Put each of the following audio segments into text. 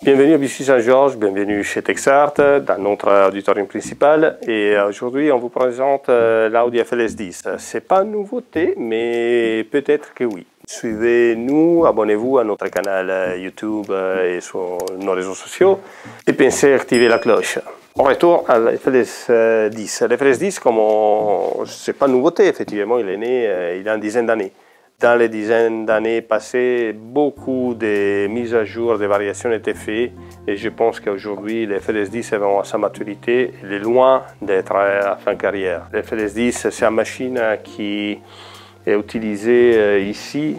Bienvenue à Bussy-Saint-Georges, bienvenue chez Texart, dans notre auditorium principal. Et aujourd'hui, on vous présente l'Audi FLS10. C'est pas une nouveauté, mais peut-être que oui. Suivez-nous, abonnez-vous à notre canal YouTube et sur nos réseaux sociaux. Et pensez à activer la cloche. On retourne à l'FLS10. L'FLS10, c'est pas une nouveauté, effectivement, il est né il y a une dizaine d'années. Dans les dizaines d'années passées, beaucoup de mises à jour, de variations étaient faites et je pense qu'aujourd'hui, le FLS10 est vraiment à sa maturité. Il est loin d'être à fin de carrière. Le FLS10, c'est une machine qui est utilisée ici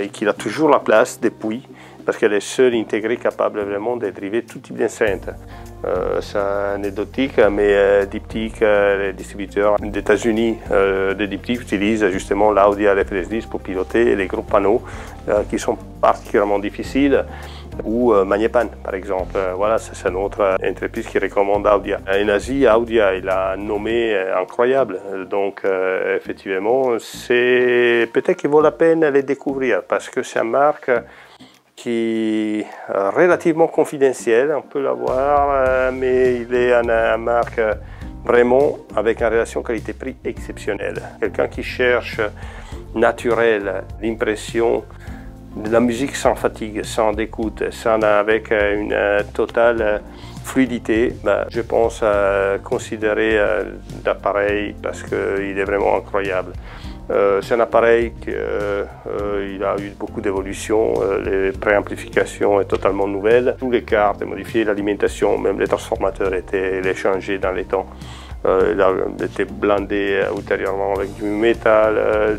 et qui a toujours la place depuis parce qu'elle est seule intégrée capable vraiment de dériver tout type d'enceinte. C'est anecdotique, mais Diptyque, les distributeurs des États-Unis de Diptyque utilisent justement l'Audi FLS10 pour piloter les gros panneaux qui sont particulièrement difficiles, ou Magnepan par exemple. Voilà, c'est une autre entreprise qui recommande Audi. En Asie, Audi il a un nommé incroyable, donc effectivement, c'est peut-être qu'il vaut la peine de les découvrir parce que c'est une marque qui est relativement confidentiel, on peut l'avoir, mais il est une marque vraiment avec une relation qualité-prix exceptionnelle. Quelqu'un qui cherche naturel, l'impression de la musique sans fatigue, sans écoute, avec une totale fluidité, je pense à considérer l'appareil parce qu'il est vraiment incroyable. C'est un appareil qui a eu beaucoup d'évolution, les préamplifications sont totalement nouvelles, tous les cartes sont modifiées, l'alimentation, même les transformateurs étaient changés dans les temps. Il a été blindé ultérieurement avec du métal,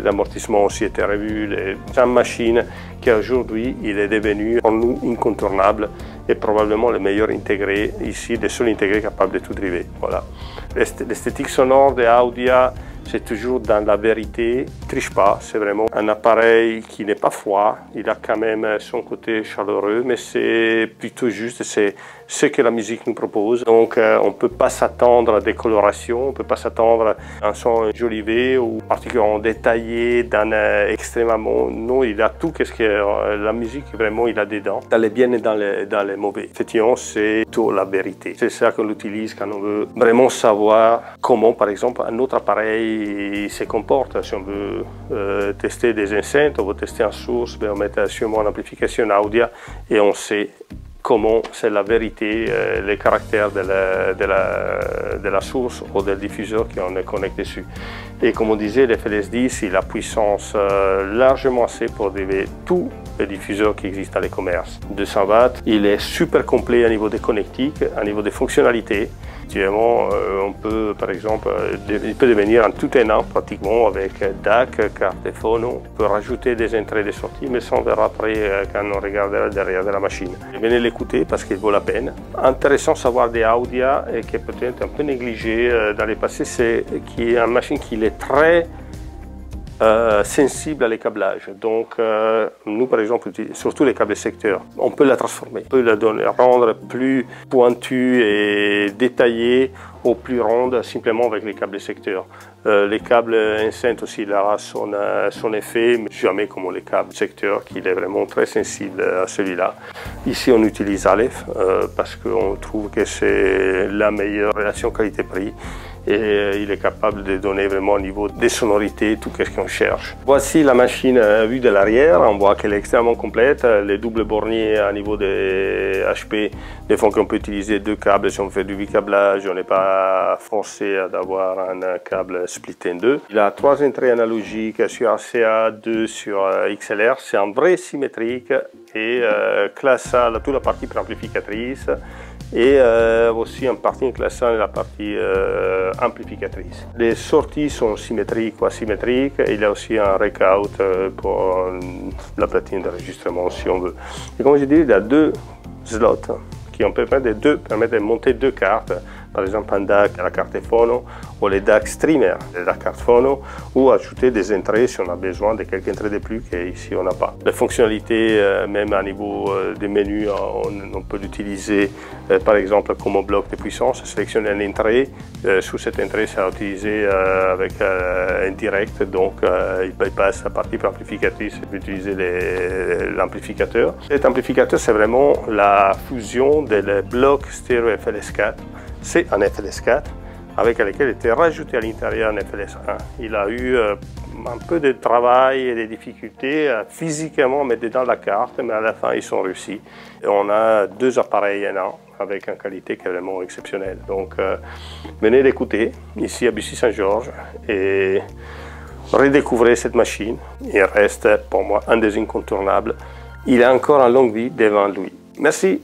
l'amortissement aussi était revu. C'est une machine qui aujourd'hui il est devenu pour nous incontournable et probablement le meilleur intégré ici, le seul intégré capable de tout driver. Voilà. L'esthétique sonore de Audi, c'est toujours dans la vérité, triche pas, c'est vraiment un appareil qui n'est pas froid, il a quand même son côté chaleureux, mais c'est plutôt juste, c'est ce que la musique nous propose. Donc on ne peut pas s'attendre à des colorations, on ne peut pas s'attendre à un son enjolivé ou particulièrement détaillé, extrêmement. Non, il a tout ce que la musique vraiment il a dedans, dans les biens et dans les mauvais. Effectivement, c'est tout la vérité. C'est ça qu'on utilise quand on veut vraiment savoir comment, par exemple, un autre appareil se comporte. Si on veut tester des enceintes, on veut tester en source, on met sûrement une amplification audio et on sait comment c'est la vérité, les caractères de la source ou du diffuseur qu'on est connecté dessus. Et comme on disait, le FLS10, il a puissance largement assez pour driver tous les diffuseurs qui existent dans les commerces. 200 watts, il est super complet à niveau des connectiques, à niveau des fonctionnalités. Actuellement, on peut, par exemple, il peut devenir un tout-en-un pratiquement avec DAC, carte et phono. On peut rajouter des entrées et des sorties, mais ça on verra après quand on regardera derrière de la machine. Venez l'écouter parce qu'il vaut la peine. Intéressant de savoir des Audi et qui est peut-être un peu négligé dans les passés, c'est qu'il y a une machine qui est très sensible à les câblages. Donc nous par exemple, surtout les câbles secteurs, on peut la transformer, on peut la rendre plus pointue et détaillée ou plus ronde simplement avec les câbles secteurs. Les câbles enceintes aussi, il aura son effet, mais jamais comme les câbles secteurs, qui est vraiment très sensible à celui-là. Ici on utilise Aleph parce qu'on trouve que c'est la meilleure relation qualité-prix. Et il est capable de donner vraiment au niveau des sonorités tout ce qu'on cherche. Voici la machine vue de l'arrière, on voit qu'elle est extrêmement complète. Les doubles borniers à niveau des HP font qu'on peut utiliser deux câbles si on fait du bicablage, on n'est pas forcé d'avoir un câble split en deux. Il a 3 entrées analogiques sur RCA, 2 sur XLR, c'est un vrai symétrique et classe A, toute la partie préamplificatrice. Et aussi en partie classant la partie amplificatrice. Les sorties sont symétriques ou asymétriques. Il y a aussi un rec-out pour la platine d'enregistrement si on veut. Et comme je dis, il y a 2 slots qui permettent de monter 2 cartes par exemple un DAC à la carte phono ou les DAC streamer de la carte phono, ou ajouter des entrées si on a besoin de quelques entrées de plus qu'ici on n'a pas. Les fonctionnalités, même à niveau des menus, on peut l'utiliser par exemple comme bloc de puissance, sélectionner une entrée, sous cette entrée c'est à utiliser avec un direct, donc il bypass la partie amplificatrice et peut utiliser l'amplificateur. Cet amplificateur c'est vraiment la fusion des blocs stéréo FLS4, c'est un FLS4 avec lequel était rajouté à l'intérieur un FLS1. Il a eu un peu de travail et des difficultés physiquement mettre dedans la carte, mais à la fin ils sont réussis. Et on a deux appareils en un avec une qualité qui est vraiment exceptionnelle. Donc venez l'écouter ici à Bussy-Saint-Georges et redécouvrez cette machine. Il reste pour moi un des incontournables. Il a encore une longue vie devant lui. Merci.